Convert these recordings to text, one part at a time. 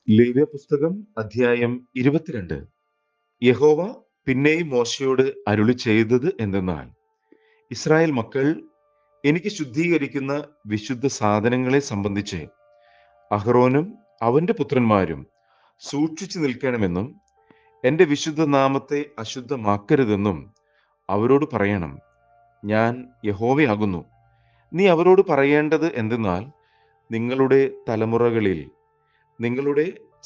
ലേവ്യ പുസ്തകം അധ്യായം 22. യഹോവ പിന്നെയും മോശയോട് അരുളി ചെയ്തത് എന്തെന്നാൽ, ഇസ്രായേൽ മക്കൾ എനിക്ക് ശുദ്ധീകരിക്കുന്ന വിശുദ്ധ സാധനങ്ങളെ സംബന്ധിച്ച് അഹ്റോനും അവന്റെ പുത്രന്മാരും സൂക്ഷിച്ചു നിൽക്കണമെന്നും എന്റെ വിശുദ്ധ നാമത്തെ അശുദ്ധമാക്കരുതെന്നും അവരോട് പറയണം. ഞാൻ യഹോവയാകുന്നു. നീ അവരോട് പറയേണ്ടത് എന്തെന്നാൽ, നിങ്ങളുടെ തലമുറകളിൽ നിങ്ങളുടെ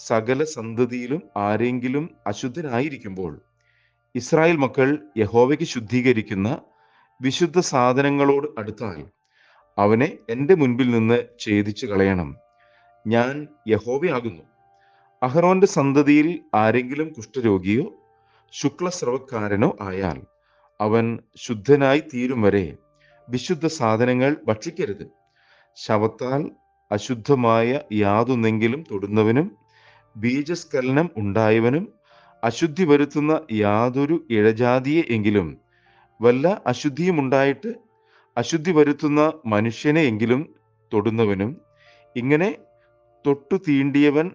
സകല സന്തതിയിലും ആരെങ്കിലും അശുദ്ധനായിരിക്കുമ്പോൾ ഇസ്രായേൽ മക്കൾ യഹോവയ്ക്ക് ശുദ്ധീകരിക്കുന്ന വിശുദ്ധ സാധനങ്ങളോട് അടുത്താൽ അവനെ എൻ്റെ മുൻപിൽ നിന്ന് ഛേദിച്ചു കളയണം. ഞാൻ യഹോവയാകുന്നു. അഹ്റോന്റെ സന്തതിയിൽ ആരെങ്കിലും കുഷ്ഠരോഗിയോ ശുക്ലസ്രവക്കാരനോ ആയാൽ അവൻ ശുദ്ധനായി തീരും വരെ വിശുദ്ധ സാധനങ്ങൾ ഭക്ഷിക്കരുത്. ശവത്താൽ അശുദ്ധമായ യാതൊന്നെങ്കിലും തൊടുന്നവനും ബീജസ്ഖലനം ഉണ്ടായവനും അശുദ്ധി വരുത്തുന്ന യാതൊരു ഇഴജാതിയെ എങ്കിലും വല്ല അശുദ്ധിയും ഉണ്ടായിട്ട് അശുദ്ധി വരുത്തുന്ന മനുഷ്യനെ എങ്കിലും തൊടുന്നവനും ഇങ്ങനെ തൊട്ടു തീണ്ടിയവൻ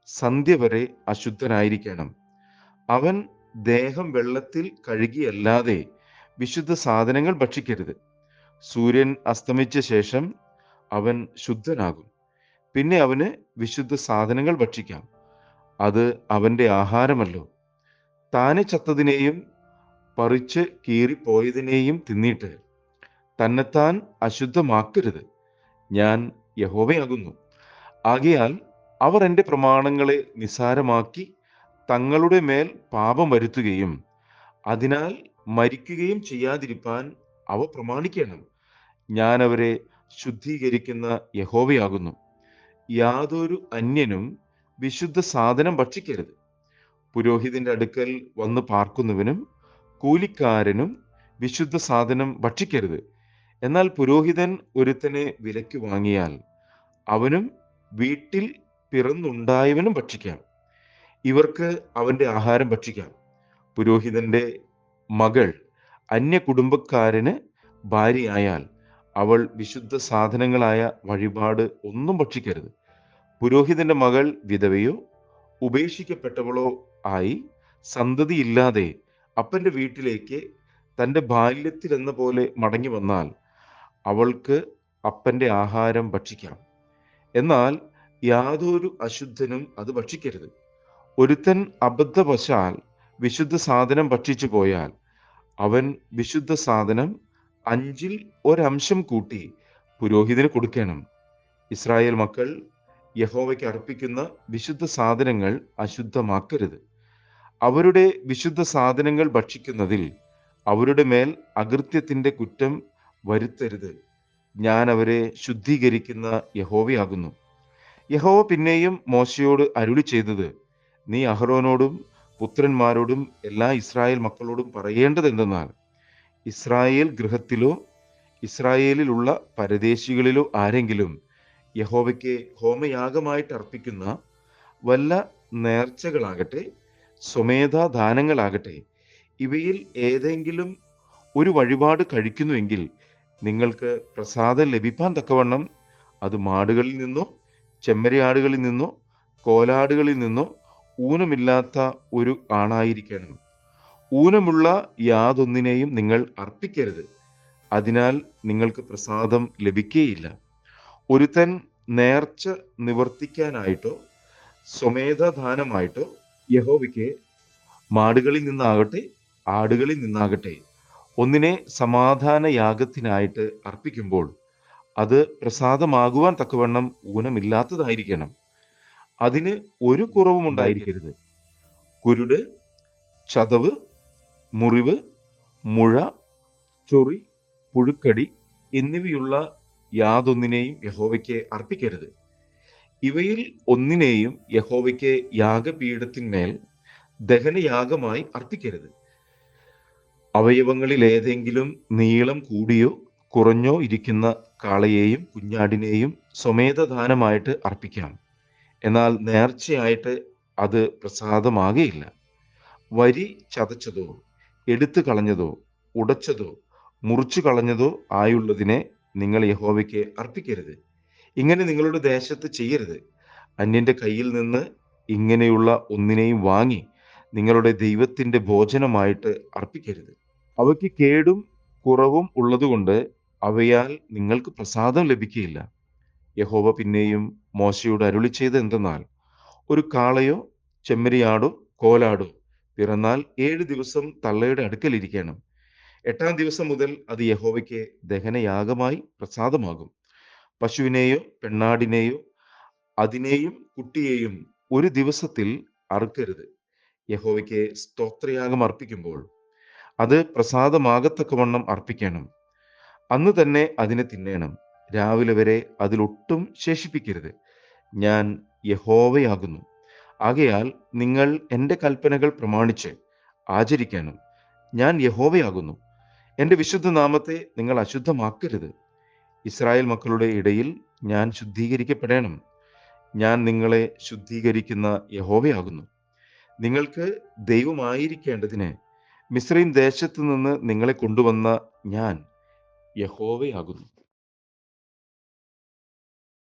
സന്ധ്യ വരെ അശുദ്ധനായിരിക്കണം. അവൻ ദേഹം വെള്ളത്തിൽ കഴുകിയല്ലാതെ വിശുദ്ധ സാധനങ്ങൾ ഭക്ഷിക്കരുത്. സൂര്യൻ അസ്തമിച്ച ശേഷം അവൻ ശുദ്ധനാകും. പിന്നെ അവന് വിശുദ്ധ സാധനങ്ങൾ ഭക്ഷിക്കാം. അത് അവന്റെ ആഹാരമല്ലോ. താനെ ചത്തതിനെയും പറിച്ച് കീറിപ്പോയതിനെയും തിന്നിട്ട് തന്നെത്താൻ അശുദ്ധമാക്കരുത്. ഞാൻ യഹോവയാകുന്നു. ആകയാൽ അവർ എൻ്റെ പ്രമാണങ്ങളെ നിസ്സാരമാക്കി തങ്ങളുടെ മേൽ പാപം വരുത്തുകയും അതിനാൽ മരിക്കുകയും ചെയ്യാതിരിപ്പാൻ അവ പ്രമാണിക്കണം. ഞാൻ അവരെ ശുദ്ധീകരിക്കുന്ന യഹോവയാകുന്നു. യാതൊരു അന്യനും വിശുദ്ധ സാധനം ഭക്ഷിക്കരുത്. പുരോഹിതന്റെ അടുക്കൽ വന്ന് പാർക്കുന്നവനും കൂലിക്കാരനും വിശുദ്ധ സാധനം ഭക്ഷിക്കരുത്. എന്നാൽ പുരോഹിതൻ ഒരുത്തനെ വിലയ്ക്ക് വാങ്ങിയാൽ അവനും വീട്ടിൽ പിറന്നുണ്ടായവനും ഭക്ഷിക്കാം. ഇവർക്ക് അവന്റെ ആഹാരം ഭക്ഷിക്കാം. പുരോഹിതന്റെ മകൾ അന്യ കുടുംബക്കാരന് ഭാര്യയായാൽ അവൾ വിശുദ്ധ സാധനങ്ങളായ വഴിപാട് ഒന്നും ഭക്ഷിക്കരുത്. പുരോഹിതന്റെ മകൾ വിധവയോ ഉപേക്ഷിക്കപ്പെട്ടവളോ ആയി സന്തതിയില്ലാതെ അപ്പന്റെ വീട്ടിലേക്ക് തൻ്റെ ബാല്യത്തിൽ എന്ന പോലെ മടങ്ങി വന്നാൽ അവൾക്ക് അപ്പന്റെ ആഹാരം ഭക്ഷിക്കാം. എന്നാൽ യാതൊരു അശുദ്ധനും അത് ഭക്ഷിക്കരുത്. ഒരുത്തൻ അബദ്ധവശാൽ വിശുദ്ധ സാധനം ഭക്ഷിച്ചു പോയാൽ അവൻ വിശുദ്ധ സാധനം 5-ൽ 1 കൂട്ടി പുരോഹിതന് കൊടുക്കണം. ഇസ്രായേൽ മക്കൾ യഹോവയ്ക്ക് അർപ്പിക്കുന്ന വിശുദ്ധ സാധനങ്ങൾ അശുദ്ധമാക്കരുത്. അവരുടെ വിശുദ്ധ സാധനങ്ങൾ ഭക്ഷിക്കുന്നതിൽ അവരുടെ മേൽ അകൃത്യത്തിന്റെ കുറ്റം വരുത്തരുത്. ഞാൻ അവരെ ശുദ്ധീകരിക്കുന്ന യഹോവയാകുന്നു. യഹോവ പിന്നെയും മോശയോട് അരുളി ചെയ്തത്, നീ അഹ്റോനോടും പുത്രന്മാരോടും എല്ലാ ഇസ്രായേൽ മക്കളോടും പറയേണ്ടത് എന്തെന്നാൽ, ഇസ്രായേൽ ഗൃഹത്തിലോ ഇസ്രായേലിലുള്ള പരദേശികളിലോ ആരെങ്കിലും യഹോവയ്ക്ക് ഹോമയാഗമായിട്ട് അർപ്പിക്കുന്ന വല്ല നേർച്ചകളാകട്ടെ സ്വമേധാദാനങ്ങളാകട്ടെ ഇവയിൽ ഏതെങ്കിലും ഒരു വഴിപാട് കഴിക്കുന്നുവെങ്കിൽ നിങ്ങൾക്ക് പ്രസാദം ലഭിപ്പാൻ തക്കവണ്ണം അത് മാടുകളിൽ നിന്നോ ചെമ്മരിയാടുകളിൽ നിന്നോ കോലാടുകളിൽ നിന്നോ ഊനമില്ലാത്ത ഒരു ആണായിരിക്കണം. ഊനമുള്ള യാതൊന്നിനെയും നിങ്ങൾ അർപ്പിക്കരുത്. അതിനാൽ നിങ്ങൾക്ക് പ്രസാദം ലഭിക്കുകയില്ല. ഒരുത്തൻ നേർച്ച നിവർത്തിക്കാനായിട്ടോ സ്വമേധദാനമായിട്ടോ യഹോവയ്ക്ക് മാടുകളിൽ നിന്നാകട്ടെ ആടുകളിൽ നിന്നാകട്ടെ ഒന്നിനെ സമാധാന യാഗത്തിനായിട്ട് അർപ്പിക്കുമ്പോൾ അത് പ്രസാദമാകുവാൻ തക്കവണ്ണം ഊനമില്ലാത്തതായിരിക്കണം. അതിന് ഒരു കുറവും ഉണ്ടായിരിക്കരുത്. കുരുട്, ചതവ്, മുറിവ്, മുഴ, ചൊറി, പുഴുക്കടി എന്നിവയുള്ള യാതൊന്നിനെയും യഹോവയ്ക്ക് അർപ്പിക്കരുത്. ഇവയിൽ ഒന്നിനെയും യഹോവയ്ക്ക് യാഗപീഠത്തിന്മേൽ ദഹനയാഗമായി അർപ്പിക്കരുത്. അവയവങ്ങളിൽ ഏതെങ്കിലും നീളം കൂടിയോ കുറഞ്ഞോ ഇരിക്കുന്ന കാളയെയും കുഞ്ഞാടിനെയും സ്വമേധദാനമായിട്ട് അർപ്പിക്കാം. എന്നാൽ നേർച്ചയായിട്ട് അത് പ്രസാദമാകയില്ല. വരി ചതച്ചതോ എടുത്തു കളഞ്ഞതോ ഉടച്ചതോ മുറിച്ചു കളഞ്ഞതോ ആയുള്ളതിനെ നിങ്ങൾ യഹോവയ്ക്ക് അർപ്പിക്കരുത്. ഇങ്ങനെ നിങ്ങളുടെ ദേശത്ത് ചെയ്യരുത്. അന്യന്റെ കയ്യിൽ നിന്ന് ഇങ്ങനെയുള്ള ഒന്നിനെയും വാങ്ങി നിങ്ങളുടെ ദൈവത്തിന്റെ ഭോജനമായിട്ട് അർപ്പിക്കരുത്. അവയ്ക്ക് കേടും കുറവും ഉള്ളതുകൊണ്ട് അവയാൽ നിങ്ങൾക്ക് പ്രസാദം ലഭിക്കുകയില്ല. യഹോവ പിന്നെയും മോശയോട് അരുളിച്ചെയ്തത് എന്തെന്നാൽ, ഒരു കാളയോ ചെമ്മരിയാടോ കോലാടോ പിറന്നാൽ 7 ദിവസം തള്ളയുടെ അടുക്കൽ ഇരിക്കണം. 8-ാം ദിവസം മുതൽ അത് യഹോവയ്ക്ക് ദഹനയാഗമായി പ്രസാദമാകും. പശുവിനെയോ പെണ്ണാടിനെയോ അതിനെയും കുട്ടിയെയും ഒരു ദിവസത്തിൽ അറുക്കരുത്. യഹോവയ്ക്ക് സ്തോത്രയാഗം അർപ്പിക്കുമ്പോൾ അത് പ്രസാദമാകത്തക്കവണ്ണം അർപ്പിക്കണം. അന്ന് തന്നെ അതിനെ തിന്നേണം. രാവിലെ വരെ അതിലൊട്ടും ശേഷിപ്പിക്കരുത്. ഞാൻ യഹോവയാകുന്നു. ആകയാൽ നിങ്ങൾ എൻ്റെ കൽപ്പനകൾ പ്രമാണിച്ച് ആചരിക്കണം. ഞാൻ യഹോവയാകുന്നു. എൻ്റെ വിശുദ്ധ നാമത്തെ നിങ്ങൾ അശുദ്ധമാക്കരുത്. ഇസ്രായേൽ മക്കളുടെ ഇടയിൽ ഞാൻ ശുദ്ധീകരിക്കപ്പെടണം. ഞാൻ നിങ്ങളെ ശുദ്ധീകരിക്കുന്ന യഹോവയാകുന്നു. നിങ്ങൾക്ക് ദൈവമായിരിക്കേണ്ടതിന് മിസ്രയീം ദേശത്തു നിന്ന് നിങ്ങളെ കൊണ്ടുവന്ന ഞാൻ യഹോവയാകുന്നു.